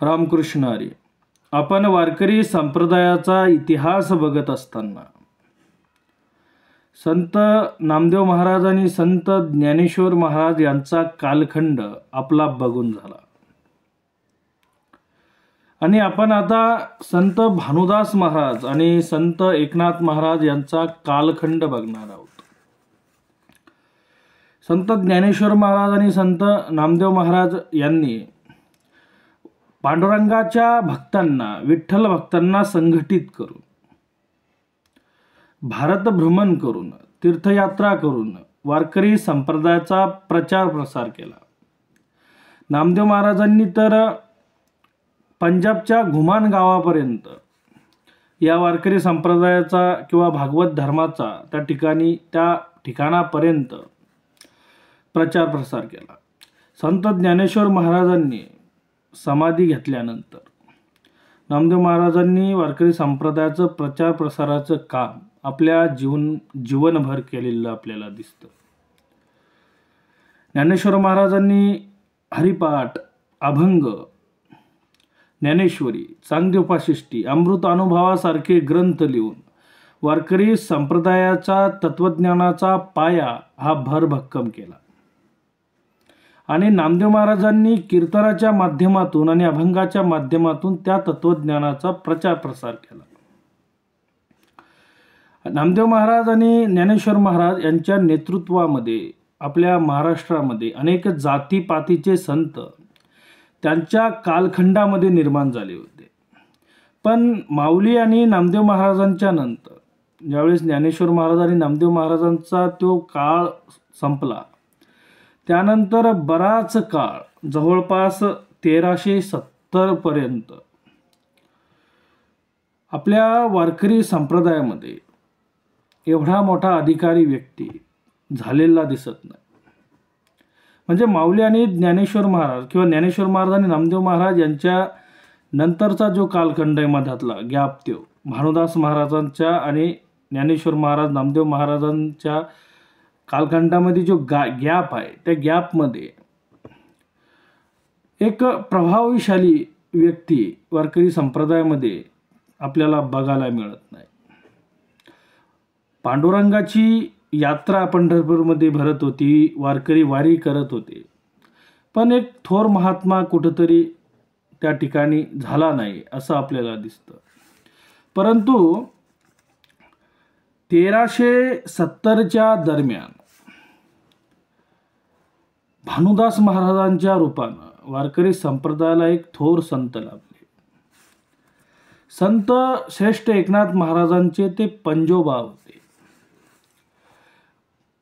रामकृष्ण हरी. आपण वारकरी संप्रदायाचा इतिहास बघत असताना संत नामदेव महाराज आणि संत ज्ञानेश्वर महाराज यांचा कालखंड आपला बघून झाला आणि आपण आता संत भानुदास महाराज आणि संत एकनाथ महाराज यांचा कालखंड बघणार आहोत. संत ज्ञानेश्वर महाराज आणि संत नामदेव महाराज यांनी पांडुरंगाच्या भक्तांना, विठ्ठल भक्तांना संघटित करून, भारत भ्रमण करून, तीर्थयात्रा करून वारकरी संप्रदायाचा प्रचार प्रसार केला. नामदेव महाराजांनी तर पंजाबच्या घुमान गावापर्यंत या वारकरी संप्रदायाचा किंवा भागवत धर्माचा त्या ठिकाणापर्यंत प्रचार प्रसार केला. संत ज्ञानेश्वर महाराजांनी समाधी घेतल्यानंतर नामदेव महाराजांनी वारकरी संप्रदायाचं प्रचार प्रसाराचं काम आपल्या जीवनभर केलेलं आपल्याला दिसतं. ज्ञानेश्वर महाराजांनी हरिपाठ, अभंग, ज्ञानेश्वरी, चांगदेवोपाशिष्टी, अमृत अनुभवासारखे ग्रंथ लिहून वारकरी संप्रदायाचा तत्वज्ञानाचा पाया हा भरभक्कम केला. आणि नामदेव महाराजांनी कीर्तनाच्या माध्यमातून आणि अभंगाच्या माध्यमातून त्या तत्वज्ञानाचा प्रचार प्रसार केला. नामदेव महाराज आणि ज्ञानेश्वर महाराज यांच्या नेतृत्वामध्ये आपल्या महाराष्ट्रामध्ये अनेक जातीपातीचे संत त्यांच्या कालखंडामध्ये निर्माण झाले होते. पण माऊली आणि नामदेव महाराजांच्या नंतर ज्यावेळेस ज्ञानेश्वर महाराज आणि नामदेव महाराजांचा तो काळ संपला, त्यानंतर बराच काळ, जवळपास 1370 पर्यंत आपल्या वारकरी संप्रदायामध्ये एवढा मोठा अधिकारी व्यक्ती झालेला दिसत नाही. म्हणजे माऊली आणि ज्ञानेश्वर महाराज किंवा ज्ञानेश्वर महाराज आणि नामदेव महाराज यांच्या नंतरचा जो कालखंड आहे मधातला गॅप, तो भानुदास महाराजांच्या आणि ज्ञानेश्वर महाराज, नामदेव महाराजांच्या कालखंडामध्ये जो गॅप आहे, त्या गॅपमध्ये एक प्रभावशाली व्यक्ती वारकरी संप्रदायामध्ये आपल्याला बघायला मिळत नाही. पांडुरंगाची यात्रा पंढरपूरमध्ये भरत होती, वारकरी वारी करत होते, पण एक थोर महात्मा कुठंतरी त्या ठिकाणी झाला नाही असं आपल्याला दिसतं. परंतु 1370च्या दरम्यान भानुदास महाराजांच्या रूपानं वारकरी संप्रदायाला एक थोर संत लाभले. संत श्रेष्ठ एकनाथ महाराजांचे ते पंजोबा होते.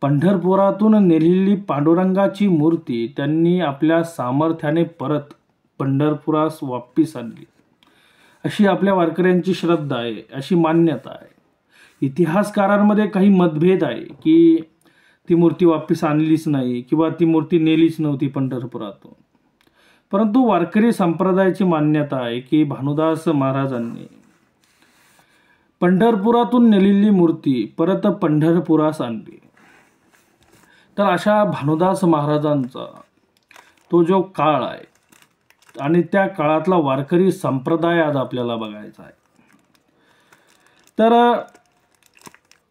पंढरपुरातून नेलेली पांडुरंगाची मूर्ती त्यांनी आपल्या सामर्थ्याने परत पंढरपुरास वापस आणली, अशी आपल्या वारकऱ्यांची श्रद्धा आहे, अशी मान्यता आहे. इतिहासकारांमध्ये काही मतभेद आहे की ती मूर्ती वापस आणलीच नाही किंवा ती मूर्ती नेलीच नव्हती पंढरपुरातून. परंतु वारकरी संप्रदायाची मान्यता आहे की भानुदास महाराजांनी पंढरपुरातून नेलेली मूर्ती परत पंढरपुरास आणली. तर अशा भानुदास महाराजांचा तो जो काळ आहे आणि त्या काळातला वारकरी संप्रदाय आज आपल्याला बघायचा आहे. तर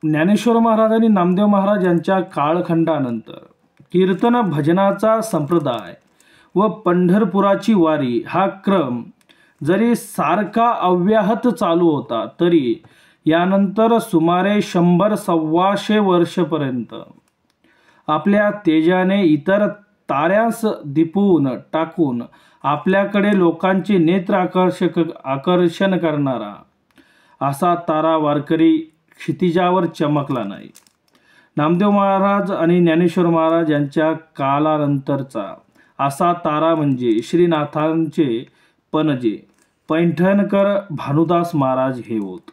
ज्ञानेश्वर महाराज आणि नामदेव महाराज यांच्या काळखंडानंतर कीर्तन भजनाचा संप्रदाय व पंढरपुराची वारी हा क्रम जरी सारखा अव्याहत चालू होता, तरी यानंतर सुमारे 100-125 वर्षपर्यंत आपल्या तेजाने इतर ताऱ्यांस दिपवून टाकून आपल्याकडे लोकांचे नेत्र आकर्षण करणारा असा तारा वारकरी क्षितिजावर चमकला नाही. नामदेव महाराज आणि ज्ञानेश्वर महाराज यांच्या कालानंतरचा असा तारा म्हणजे श्रीनाथांचे पणजे पैठणकर भानुदास महाराज हे होत.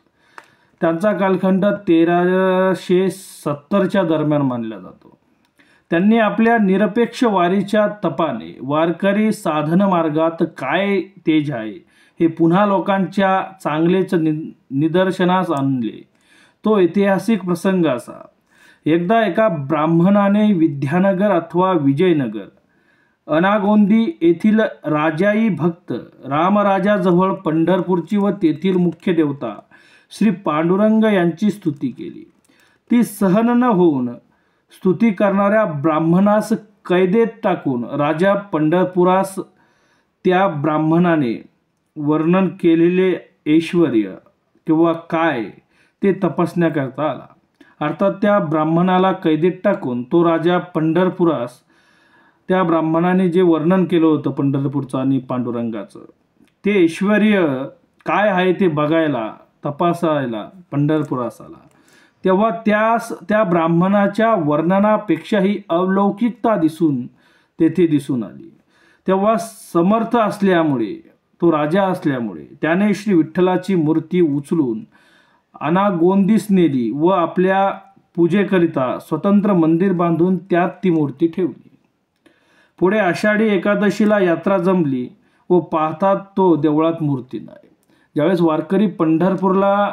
त्यांचा कालखंड 1370च्या दरम्यान मानला जातो. त्यांनी आपल्या निरपेक्ष वारीच्या तपाने वारकरी साधन मार्गात काय तेज आहे हे पुन्हा लोकांच्या चांगलेच निदर्शनास आणले. तो ऐतिहासिक प्रसंग असा. एकदा एका ब्राह्मणाने विद्यानगर अथवा विजयनगर अनागोंदी येथील राजाई भक्त रामराजाजवळ पंढरपूरची व तेथील मुख्य देवता श्री पांडुरंग यांची स्तुती केली. ती सहन न होऊन स्तुती करणाऱ्या ब्राह्मणास कैदेत टाकून राजा पंढरपुरास त्या ब्राह्मणाने वर्णन केलेले ऐश्वर्य किंवा काय ते तपासण्याकरता आला. अर्थात त्या ब्राह्मणाला कैदेत टाकून तो राजा पंढरपुरास त्या ब्राह्मणाने जे वर्णन केलं होतं पंढरपूरचं आणि पांडुरंगाचं ते ऐश्वर्य काय आहे ते बघायला तपासायला पंढरपुरास आला. तेव्हा त्या ब्राह्मणाच्या वर्णनापेक्षाही अलौकिकता तेथे दिसून आली. तेव्हा समर्थ असल्यामुळे तो राजा असल्यामुळे त्याने श्री विठ्ठलाची मूर्ती उचलून अनागोंदीस नेली व आपल्या पूजेकरिता स्वतंत्र मंदिर बांधून त्यात ती मूर्ती ठेवली. पुढे आषाढी एकादशीला यात्रा जमली व पाहतात तो देवळात मूर्ती नाही. ज्यावेळेस वारकरी पंढरपूरला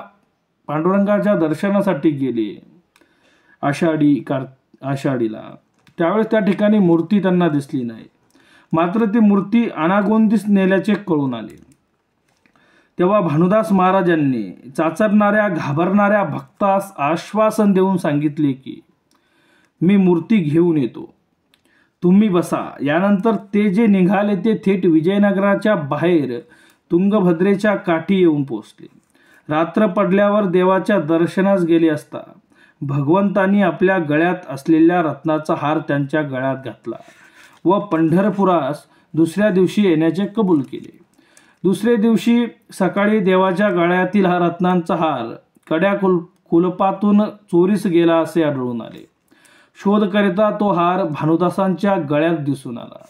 पांडुरंगाच्या दर्शनासाठी गेले आषाढीला त्यावेळेस त्या ठिकाणी मूर्ती त्यांना दिसली नाही. मात्र ती मूर्ती अनागोंदीस नेल्याचे कळून आले. तेव्हा भानुदास महाराजांनी चाचरणाऱ्या घाबरणाऱ्या भक्तास आश्वासन देऊन सांगितले की मी मूर्ती घेऊन येतो, तुम्ही बसा. यानंतर ते जे निघाले ते थेट विजयनगराच्या बाहेर तुंगभद्रेच्या काठी येऊन पोचले. रात्र पडल्यावर देवाच्या दर्शनास गेले असता भगवंतांनी आपल्या गळ्यात असलेल्या रत्नाचा हार त्यांच्या गळ्यात घातला व पंढरपुरास दुसऱ्या दिवशी येण्याचे कबूल केले. दुसरे दिवशी सकाळी देवाच्या गळ्यातील हा रत्नांचा हार कड्या कुलपातून चोरीस गेला असे आढळून आले. शोध करिता तो हार भानुदासांच्या गळ्यात दिसून आला.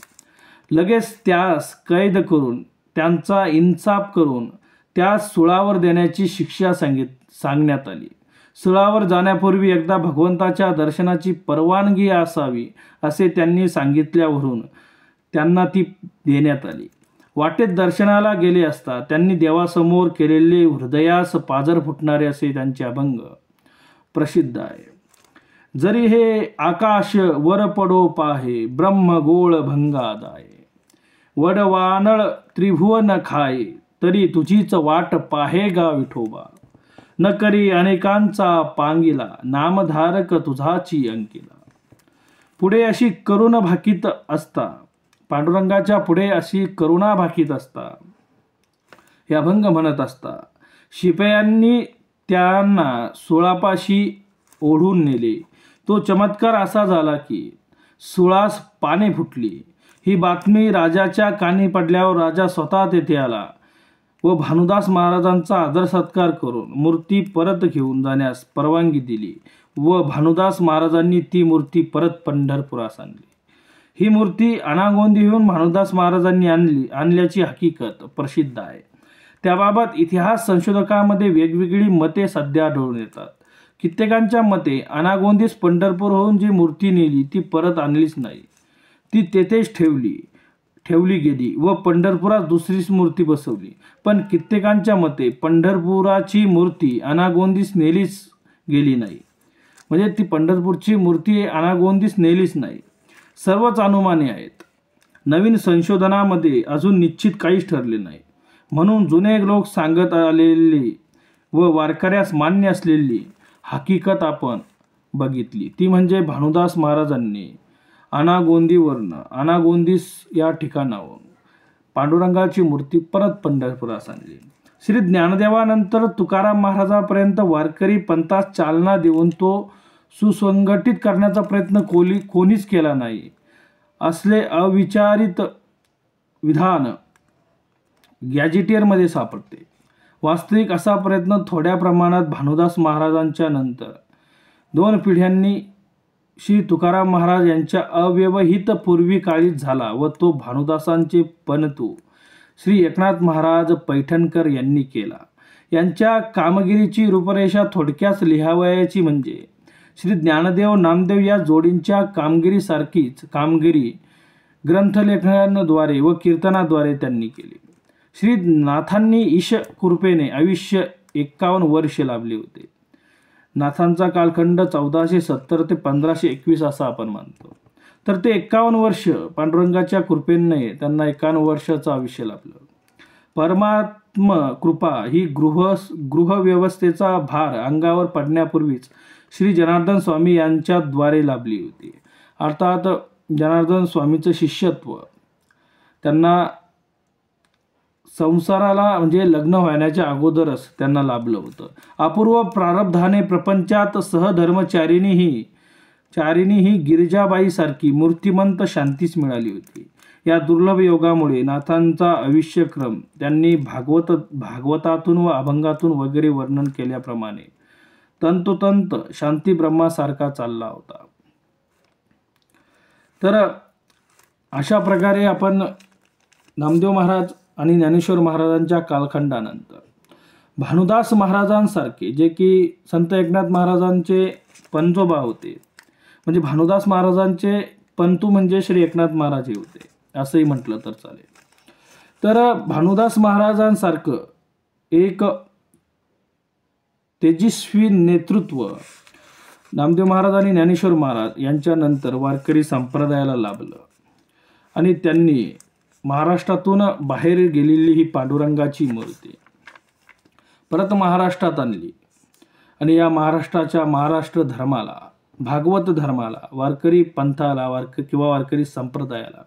लगेच त्यास कैद करून त्यांचा इन्साफ करून त्यास सुळावर देण्याची शिक्षा सांगण्यात आली. सुळावर जाण्यापूर्वी एकदा भगवंताच्या दर्शनाची परवानगी असावी असे त्यांनी सांगितल्यावरून त्यांना ती देण्यात आली. वाटेत दर्शनाला गेले असता त्यांनी देवासमोर केलेले हृदयास पाजर फुटणारे असे त्यांचे अभंग प्रसिद्ध आहे. जरी हे आकाश वर पडो पाहे ब्रह्म गोळ भंगादाय, वडवानळ त्रिभुवन खाये तरी तुझीच वाट पाहे गा विठोबा, न करी अनेकांचा पांगिला नामधारक तुझाची अंकिला. पुढे अशी करुण भाकीत असता पांडुरंगाच्या पुढे अशी करुणा भाकीत असता हे अभंग म्हणत असता शिपायांनी त्यांना सुळापाशी ओढून नेले. तो चमत्कार असा झाला की सुळास पाने फुटली. ही बातमी राजाच्या कानी पडल्यावर राजा स्वतः तेथे आला व भानुदास महाराजांचा आदर सत्कार करून मूर्ती परत घेऊन जाण्यास परवानगी दिली व भानुदास महाराजांनी ती मूर्ती परत पंढरपुरास आणली. ही मूर्ती अनागोंदीहून भानुदास महाराजांनी आणल्याची हकीकत प्रसिद्ध आहे. त्याबाबत इतिहास संशोधकांमध्ये वेगवेगळी मते सध्या आढळून येतात. कित्येकांच्या मते अनागोंदीस पंढरपूरहून जी मूर्ती नेली ती परत आणलीच नाही, ती तेथेच ठेवली गेली व पंढरपुरात दुसरीच मूर्ती बसवली. पण कित्येकांच्या मते पंढरपुराची मूर्ती अनागोंदीस नेलीच गेली नाही, म्हणजे ती पंढरपूरची मूर्ती अनागोंदीस नेलीच नाही. सर्वच अनुमाने आहेत. नवीन संशोधनामध्ये अजून निश्चित काहीच ठरले नाही. म्हणून जुने लोक सांगत आलेली व वारकऱ्यास मान्य असलेली हकीकत आपण बघितली. ती म्हणजे भानुदास महाराजांनी अनागोंदीस या ठिकाणावरून पांडुरंगाची मूर्ती परत पंढरपुरास आणली. श्री ज्ञानदेवानंतर तुकाराम महाराजांपर्यंत वारकरी पंथास चालना देऊन तो सुसंघटित करण्याचा प्रयत्न कोणीच केला नाही. असले अविचारित विधान गॅजेटियरमध्ये सापडते. वास्तविक असा प्रयत्न थोड्या प्रमाणात भानुदास महाराजांच्या नंतर 2 पिढ्यांनी श्री तुकाराम महाराज यांच्या अव्यवहित पूर्वी काळीत झाला व तो भानुदासांचे पणतू श्री एकनाथ महाराज पैठणकर यांनी केला. यांच्या कामगिरीची रूपरेषा थोडक्यात लिहावयाची म्हणजे श्री ज्ञानदेव नामदेव या जोडींच्या कामगिरीसारखीच कामगिरी ग्रंथलेखनाद्वारे व कीर्तनाद्वारे त्यांनी केली. श्री नाथांनी ईश कृपेने आयुष्य 51 वर्ष लाभले होते. नाथांचा कालखंड 1470 ते 1521 असा आपण मानतो. तर ते 51 वर्ष पांडुरंगाच्या कृपेने त्यांना 51 वर्षाचं आयुष्य लाभलं. परमात्म कृपा ही गृहव्यवस्थेचा भार अंगावर पडण्यापूर्वीच श्री जनार्दन स्वामी यांच्याद्वारे लाभली होती. अर्थात जनार्दन स्वामीचं शिष्यत्व त्यांना संसाराला म्हणजे लग्न होण्याच्या अगोदरच त्यांना लाभलं होतं. अपूर्व प्रारब्धाने प्रपंचात सहधर्मचारिणी ही गिरिजाबाईसारखी मूर्तिमंत शांतीच मिळाली होती. या दुर्लभ योगामुळे नाथांचा आयुष्यक्रम त्यांनी भागवतातून व अभंगातून वगैरे वर्णन केल्याप्रमाणे तंतोतंत शांती ब्रह्मासारखा चालला होता. तर अशा प्रकारे आपण नामदेव महाराज आणि ज्ञानेश्वर महाराजांच्या कालखंडानंतर भानुदास महाराजांसारखे, जे की संत एकनाथ महाराजांचे पंजोबा होते, म्हणजे भानुदास महाराजांचे पंतू म्हणजे श्री एकनाथ महाराज हे होते असंही म्हटलं तर चालेल. तर भानुदास महाराजांसारखं एक तेजस्वी नेतृत्व नामदेव महाराज आणि ज्ञानेश्वर महाराज यांच्यानंतर वारकरी संप्रदायाला लाभलं आणि त्यांनी महाराष्ट्रातून बाहेर गेलेली ही पांडुरंगाची मूर्ती परत महाराष्ट्रात आणली आणि या महाराष्ट्र धर्माला, भागवत धर्माला, वारकरी पंथाला किंवा वारकरी संप्रदायाला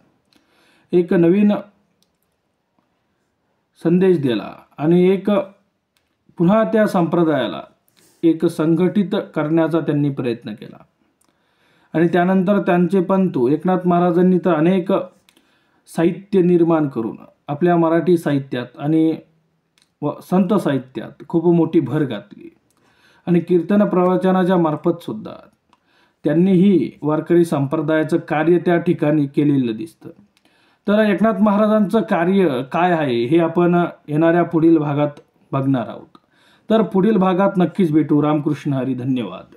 एक नवीन संदेश दिला आणि एक पुन्हा त्या संप्रदायाला एक संघटित करण्याचा त्यांनी प्रयत्न केला. आणि त्यानंतर त्यांचे पंतू एकनाथ महाराजांनी तर अनेक साहित्य निर्माण करून आपल्या मराठी साहित्यात आणि संत साहित्यात खूप मोठी भर घातली आणि कीर्तन प्रवचनाच्या मार्फत सुद्धा त्यांनीही वारकरी संप्रदायाचं कार्य त्या ठिकाणी केलेलं दिसतं. तर एकनाथ महाराजांचं कार्य काय आहे हे आपण येणाऱ्या पुढील भागात बघणार आहोत. तर पुढील भागात नक्कीच भेटू. रामकृष्ण हरी. धन्यवाद.